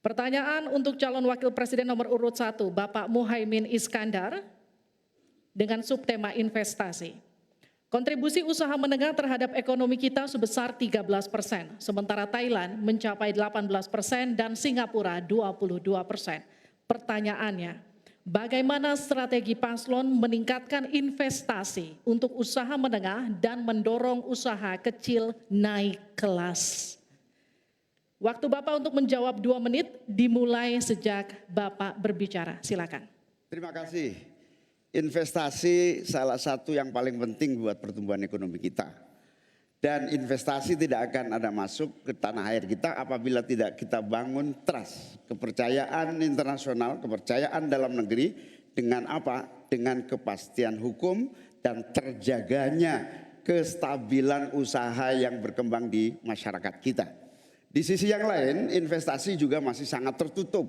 Pertanyaan untuk calon wakil presiden nomor urut 1, Bapak Muhaimin Iskandar, dengan subtema investasi. Kontribusi usaha menengah terhadap ekonomi kita sebesar 13%, sementara Thailand mencapai 18% dan Singapura 22%. Pertanyaannya, bagaimana strategi paslon meningkatkan investasi untuk usaha menengah dan mendorong usaha kecil naik kelas? Waktu Bapak untuk menjawab 2 menit dimulai sejak Bapak berbicara. Silakan. Terima kasih. Investasi salah satu yang paling penting buat pertumbuhan ekonomi kita. Dan investasi tidak akan ada masuk ke tanah air kita apabila tidak kita bangun trust, kepercayaan internasional, kepercayaan dalam negeri dengan apa? Dengan kepastian hukum dan terjaganya kestabilan usaha yang berkembang di masyarakat kita. Di sisi yang lain, investasi juga masih sangat tertutup.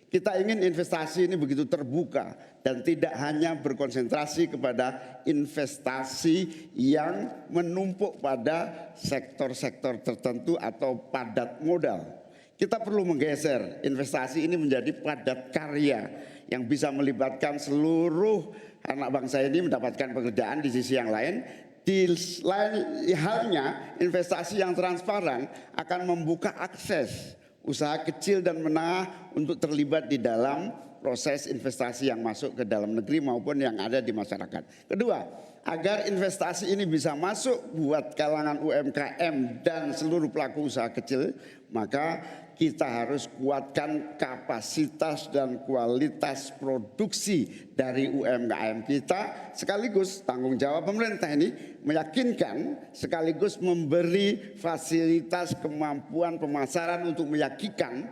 Kita ingin investasi ini begitu terbuka dan tidak hanya berkonsentrasi kepada investasi yang menumpuk pada sektor-sektor tertentu atau padat modal. Kita perlu menggeser investasi ini menjadi padat karya yang bisa melibatkan seluruh anak bangsa ini mendapatkan pekerjaan. Di sisi yang lain, di lain halnya investasi yang transparan akan membuka akses usaha kecil dan menengah untuk terlibat di dalam proses investasi yang masuk ke dalam negeri maupun yang ada di masyarakat. Kedua, agar investasi ini bisa masuk buat kalangan UMKM dan seluruh pelaku usaha kecil, maka kita harus kuatkan kapasitas dan kualitas produksi dari UMKM kita, sekaligus tanggung jawab pemerintah ini meyakinkan sekaligus memberi fasilitas kemampuan pemasaran untuk meyakinkan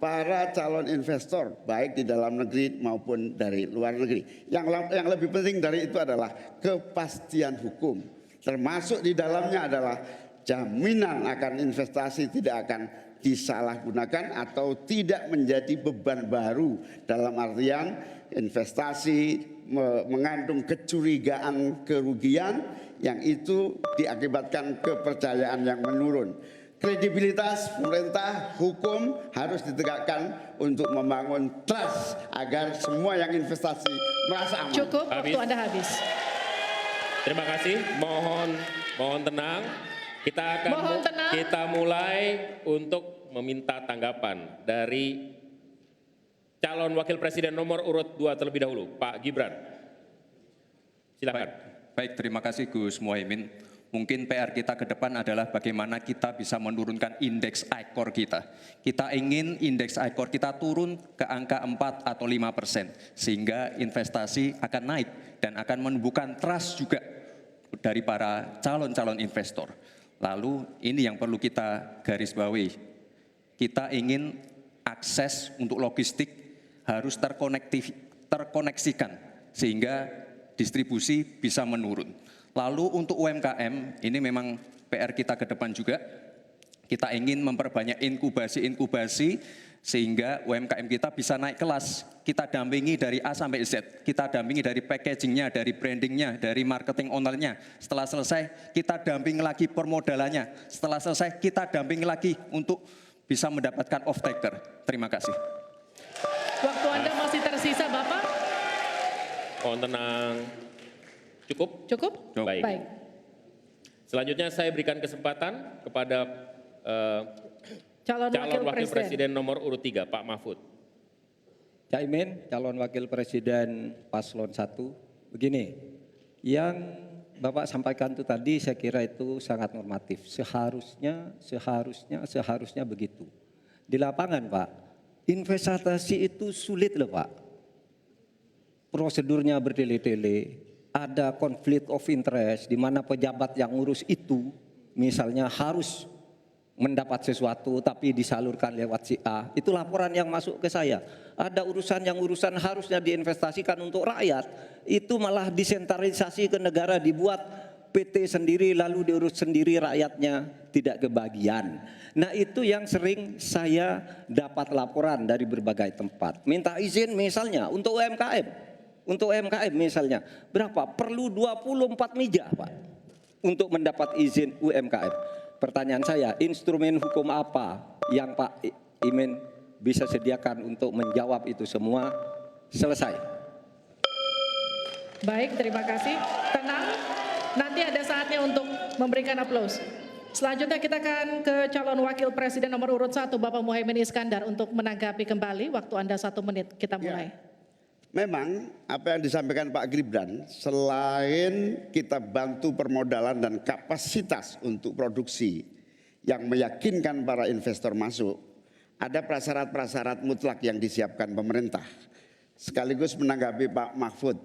para calon investor baik di dalam negeri maupun dari luar negeri. Yang lebih penting dari itu adalah kepastian hukum, termasuk di dalamnya adalah jaminan akan investasi tidak akan disalahgunakan atau tidak menjadi beban baru, dalam artian investasi mengandung kecurigaan kerugian yang itu diakibatkan kepercayaan yang menurun. Kredibilitas pemerintah hukum harus ditegakkan untuk membangun trust agar semua yang investasi merasa aman. Cukup, waktu Anda habis. Terima kasih, mohon tenang. Kita mulai untuk meminta tanggapan dari calon wakil presiden nomor urut 2 terlebih dahulu, Pak Gibran. Silakan. Baik, terima kasih Gus Muhaimin. Mungkin PR kita ke depan adalah bagaimana kita bisa menurunkan indeks ICOR kita. Kita ingin indeks ICOR kita turun ke angka 4 atau 5%, sehingga investasi akan naik dan akan menumbuhkan trust juga dari para calon-calon investor. Lalu ini yang perlu kita garis bawahi. Kita ingin akses untuk logistik harus terkoneksikan sehingga distribusi bisa menurun. Lalu untuk UMKM ini memang PR kita ke depan juga. Kita ingin memperbanyak inkubasi sehingga UMKM kita bisa naik kelas. Kita dampingi dari A sampai Z. Kita dampingi dari packagingnya, dari brandingnya, dari marketing ownernya. Setelah selesai kita dampingi lagi permodalannya. Setelah selesai kita dampingi lagi untuk bisa mendapatkan off-taker. Terima kasih. Waktu Anda masih tersisa, Bapak. Mohon tenang. Cukup? Cukup? Baik. Selanjutnya saya berikan kesempatan kepada calon wakil presiden nomor urut 3, Pak Mahfud. Caimin, calon wakil presiden paslon 1. Begini, yang Bapak sampaikan itu tadi saya kira itu sangat normatif. Seharusnya begitu. Di lapangan Pak, investasi itu sulit loh Pak. Prosedurnya bertele-tele. Ada konflik of interest di mana pejabat yang ngurus itu misalnya harus mendapat sesuatu tapi disalurkan lewat si A. Itu laporan yang masuk ke saya. Ada urusan harusnya diinvestasikan untuk rakyat, itu malah disentralisasi ke negara, dibuat PT sendiri lalu diurus sendiri, rakyatnya tidak kebagian. Nah itu yang sering saya dapat laporan dari berbagai tempat. Minta izin misalnya untuk UMKM. Untuk UMKM misalnya, berapa? Perlu 24 meja Pak untuk mendapat izin UMKM. Pertanyaan saya, instrumen hukum apa yang Pak Imin bisa sediakan untuk menjawab itu semua. Selesai. Baik, terima kasih. Tenang, nanti ada saatnya untuk memberikan aplaus. Selanjutnya kita akan ke calon wakil presiden nomor urut 1, Bapak Muhaimin Iskandar, untuk menanggapi kembali. Waktu Anda 1 menit, kita mulai. Memang apa yang disampaikan Pak Gibran, selain kita bantu permodalan dan kapasitas untuk produksi yang meyakinkan para investor masuk, ada prasyarat-prasyarat mutlak yang disiapkan pemerintah. Sekaligus menanggapi Pak Mahfud,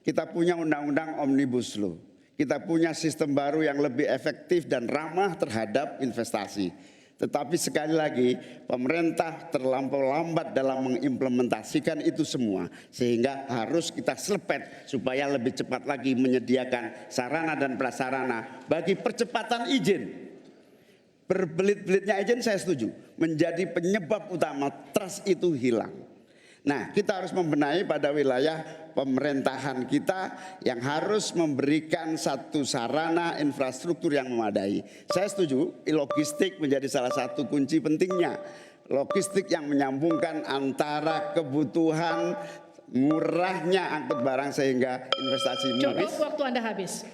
kita punya undang-undang Omnibus Law, kita punya sistem baru yang lebih efektif dan ramah terhadap investasi. Tetapi sekali lagi pemerintah terlampau lambat dalam mengimplementasikan itu semua, sehingga harus kita selepet supaya lebih cepat lagi menyediakan sarana dan prasarana bagi percepatan izin. Berbelit-belitnya izin saya setuju, menjadi penyebab utama trust itu hilang. Nah, kita harus membenahi pada wilayah pemerintahan kita yang harus memberikan satu sarana infrastruktur yang memadai. Saya setuju, logistik menjadi salah satu kunci pentingnya. Logistik yang menyambungkan antara kebutuhan murahnya angkut barang sehingga investasi Cukup, murah. waktu Anda habis.